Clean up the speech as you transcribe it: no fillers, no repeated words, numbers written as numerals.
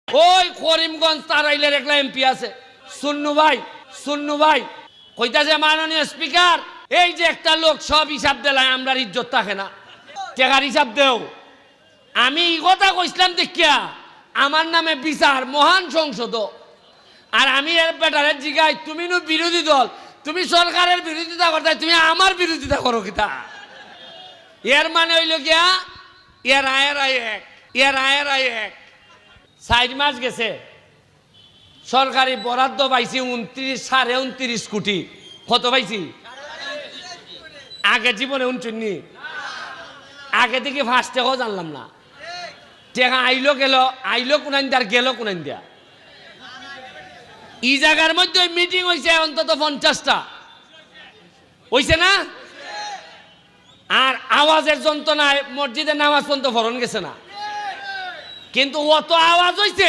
ওই করিমগঞ্জ তারাইলের একলা এমপি আছে সুন্নু ভাই কইতাছে মাননীয় স্পিকার এই যে একটা লোক সব হিসাব দিলায় আমরা ইজ্জত থাকে না টাকার হিসাব দেও আমি এই কথা কইছিলাম দেখিয়া আমার নামে বিচার মহান সংসদ আর আমি এর বেটারে জিগাই তুমি নো বিরোধী দল তুমি সরকারের বিরোধিতা করতে তুমি আমার বিরোধিতা করো কিতা এর মানে হইল গিয়া এর আয়ের এক 4 মাস গেছে সরকারি বরাদ্দ পাইছি 29.29 কোটি কত পাইছি আগে জীবনে উনচুন্নি আগে থেকে ফার্স্ট টাকাও জানলাম না টাকা আইলো কোনাইন আর গেল কোনাইন দিয়া এই জায়গার মধ্যে মিটিং হয়েছে অন্তত 50টা হয়েছে না আর আওয়াজের যন্ত্রণায় মসজিদের নামাজ পর্যন্ত ফরন গেছে না কিন্তু অত আওয়াজ হয়েছে